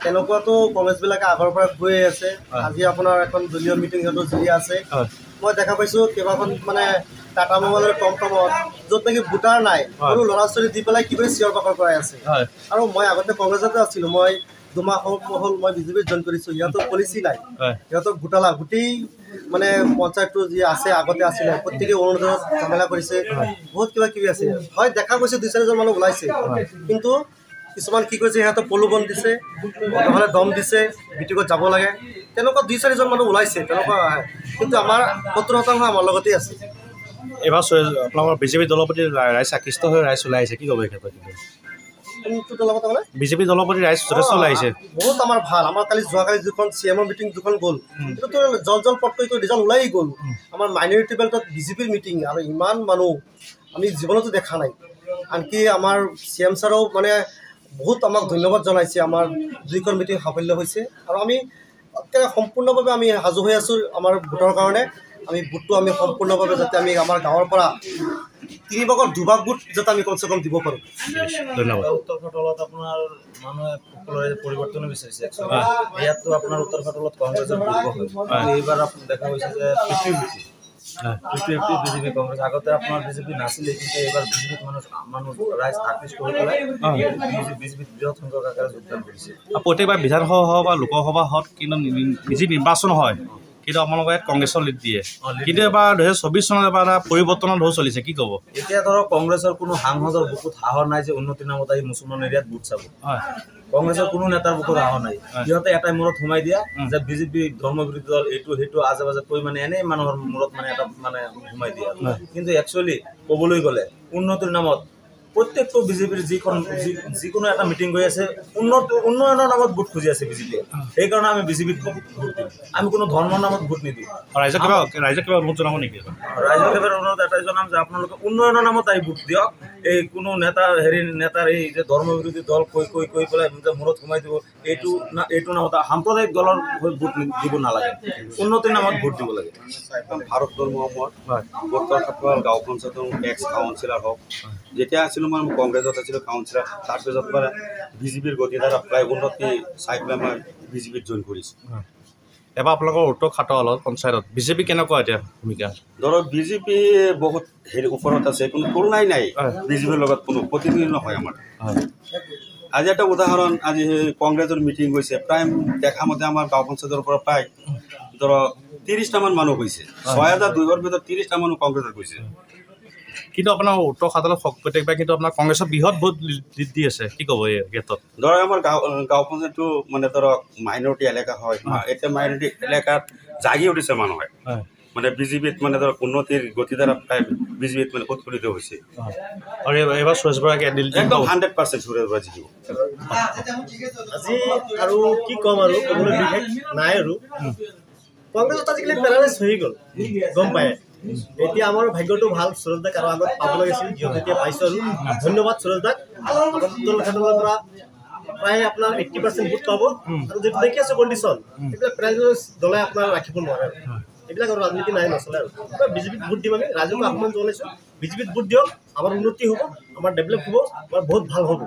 তেনেকুৱাতো কংগ্ৰেছবিলাকে আগৰ পৰা গৈ আছে। আজি আপোনাৰ এখন দলীয় মিটিং সিহঁতৰ যদি আছে, মই দেখা পাইছোঁ কেইবাখন মানে টাটা মোবাইলৰ টমটমত য'ত নেকি ভোটাৰ নাই, সৰু ল'ৰা ছোৱালী দি পেলাই কি কৰি চিঞৰ বাখৰ কৰাই আছে। আৰু মই আগতে কংগ্ৰেছতে আছিলোঁ, মই 2 মাহ হ'ল মই বিজেপিত জইন কৰিছোঁ। সিহঁতৰ পলিচি নাই, সিহঁতক গোটালা গোটেই মানে পঞ্চায়তটো যি আছে আগতে আছিলে প্ৰত্যেকে অৰুণোদয়ত ঝামেলা কৰিছে, বহুত কিবা কিবি আছে। হয় দেখা গৈছে 2-4জন মানুহ ওলাইছে, কিন্তু কিছুমান কি কৰিছে সিহঁতক প্ৰলোভন দিছে, নহ'লে দম দিছে, মিটিঙত যাব লাগে, তেনেকুৱা 2-4জন মানুহ ওলাইছে তেনেকুৱা। কিন্তু আমাৰ 70% আমাৰ লগতেই আছে। এইবাৰ আপোনালোকৰ বিজেপি দলৰ প্ৰতি ৰাইজ আকৃষ্ট হৈ ৰাইজ ওলাই আহিছে, কি ক'ব এই ক্ষেত্ৰত? বিজেপি দলৰ প্ৰতি ৰাইজ যথেষ্ট ওলাই আহিছে, বহুত আমাৰ ভাল। আমাৰ যোৱাকালি যিখন CMৰ মিটিং যিখন গ'ল, সেইটোতো জল পটকৈ ৰিজাল্ট ওলাই গ'ল। আমাৰ মাইনৰিটি বেল্টত বিজেপিৰ মিটিং, আৰু ইমান মানুহ আমি জীৱনতো দেখা নাই। আনকি আমাৰ CM ছাৰেও মানে বহুত আমাক ধন্যবাদ জনাইছে, আমাৰ 2খন মিটিং সাফল্য হৈছে। আৰু আমি সম্পূৰ্ণভাৱে আমি সাজু হৈ আছোঁ আমাৰ ভোটৰ কাৰণে। আমি ভোটটো আমি সম্পূৰ্ণভাৱে যাতে আমি আমাৰ গাঁৱৰ পৰা 3 ভাগৰ 2 ভাগ ভোট যাতে আমি কমচে কম দিব পাৰোঁ। ধন্যবাদ। উত্তৰ ফাটলত আপোনাৰ মানুহে সকলোৰে পৰিৱৰ্তন বিচাৰিছে। ইয়াততো আপোনাৰ উত্তৰ ফাটলত কংগ্ৰেছৰ এইবাৰ আপোনাৰ দেখা গৈছে যে 50-50 বিজেপি কংগ্ৰেছ। আগতে আপোনাৰ বিজেপি নাছিলে, কিন্তু এইবাৰ বিজেপিত মানুহ ৰাইজ আকৃষ্ট হৈ পেলাই বিজেপিত বৃহৎ সংখ্যক আকাৰে যোগদান কৰিছে। প্ৰত্যেকবাৰ বিধানসভা হওক বা লোকসভা হওক কিন্তু নিজে নিৰ্বাচন হয়, কিন্তু আপোনালোকে ইয়াত কংগ্ৰেছৰ লিড দিয়ে। কিন্তু এবাৰ 2024 চনত এবাৰ এটা পৰিৱৰ্তনৰ ঢৌ চলিছে, কি ক'ব? এতিয়া ধৰক কংগ্ৰেছৰ কোনো সাংসদৰ বুকুত সাহস নাই যে উন্নতিৰ নামত আহি মুছলমান এৰিয়াত ভোট চাব। কংগ্ৰেছৰ কোনো নেতাৰ বুকুত সাহস নাই। সিহঁতে এটাই মূৰত সোমাই দিয়া যে বিজেপি ধৰ্মবিৰোধী দল, এইটো সেইটো আজে বাজে কৈ মানে এনেই মানুহৰ মূৰত মানে এটা মানে সোমাই দিয়া। কিন্তু একচুৱেলি ক'বলৈ গ'লে উন্নতিৰ নামত প্ৰত্যেকটো বিজেপিৰ যিকোনো এটা মিটিং গৈ আছে, উন্নয়নৰ নামত ভোট খুজি আছে বিজেপিয়ে। সেইকাৰণে আমি বিজেপিত ভোট দিম, আমি কোনো ধৰ্মৰ নামত ভোট নিদিওঁ। ৰাইজক কিবা অনুৰোধ জনাব নেকি? ৰাইজক এবাৰ অনুৰোধ এটাই জনাম যে আপোনালোকে উন্নয়নৰ নামত আহি ভোট দিয়ক। এই কোনো নেতাৰ এই যে ধৰ্মবিৰোধী দল কৈ পেলাই মূৰত সোমাই দিব, এইটো নামত সাম্প্ৰদায়িক দলৰ হৈ ভোট দিব নালাগে, উন্নতিৰ নামত ভোট দিব লাগে। ভাৰতৰ মহম্মদ উত্তৰ খাটুৱাল গাঁও পঞ্চায়তৰ এক্স কাউন্সিলাৰ হওক, যেতিয়া আছিলোঁ মই কংগ্ৰেছত আছিলোঁ কাউন্সিলাৰ, তাৰপিছত পৰা বিজেপিৰ গতিধাৰা প্ৰায় উন্নতি চাই পেলাই মই বিজেপিত জইন কৰিছোঁ। এবাৰ আপোনালোকৰ উত্তৰ খাটুৱালত পঞ্চায়তত বিজেপি কেনেকুৱা এতিয়া ভূমিকা? ধৰক বিজেপি বহুত ওপৰত আছে, কোনো তুলনাই নাই বিজেপিৰ লগত, কোনো প্ৰতিনিধি নহয় আমাৰ। আজি এটা উদাহৰণ, আজি কংগ্ৰেছৰ মিটিং গৈছে, প্ৰায় দেখা মতে আমাৰ গাঁও পঞ্চায়তৰ পৰা প্ৰায় ধৰক 30টামান মানুহ গৈছে। 6002 ভিতৰত 30টা মানুহ কংগ্ৰেছত গৈছে। কিন্তু আপোনাৰ উত্তৰ খাটুৱালত প্ৰত্যেকবাৰ কিন্তু আপোনাৰ কংগ্ৰেছৰ বৃহৎ ভোট লিড দি আছে, কি ক'ব এই ক্ষেত্ৰত? ধৰক আমাৰ গাঁও পঞ্চায়তটো মানে ধৰক মাইনৰিটি এলেকা হয়, এতিয়া মাইনৰিটি এলেকাত জাগি উঠিছে মানুহে, মানে বিজেপিত মানে ধৰক উন্নতিৰ গতিধাৰা প্ৰায় বিজেপিত মানে উৎফুল্লিত হৈছে। আৰু এইবাৰ সুৰেশ বৰাকে একদম 100% সুৰেশ বৰা জিকিব। আজি আৰু কি ক'ম, আৰু ক'বলৈ বিশেষ নাই। আৰু কংগ্ৰেছত আজিকালি পেৰালাইজ হৈ গ'ল, গম পায়। এতিয়া আমাৰ ভাগ্যটো ভাল, সুৰেশ দাক আৰু আগত পাব লাগিছিল, যিহেতু এতিয়া পাইছোঁ। আৰু ধন্যবাদ সুৰেশ দাক। উত্তৰ খাটুৱালৰ পৰা প্ৰায় আপোনাৰ 80% ভোট পাব। আৰু যিটো দেখি আছোঁ কণ্ডিশ্যন, এইবিলাক পেৰালাইজ দলে আপোনাৰ ৰাখিব নোৱাৰে। এইবিলাক আৰু ৰাজনীতি নাই, নচলে। আৰু বিজেপিত ভোট দিম, আমি ৰাইজক আহ্বান জনাইছোঁ, বিজেপিত ভোট দিয়ক, আমাৰ উন্নতি হ'ব, আমাৰ ডেভেলপ হ'ব, আমাৰ বহুত ভাল হ'ব।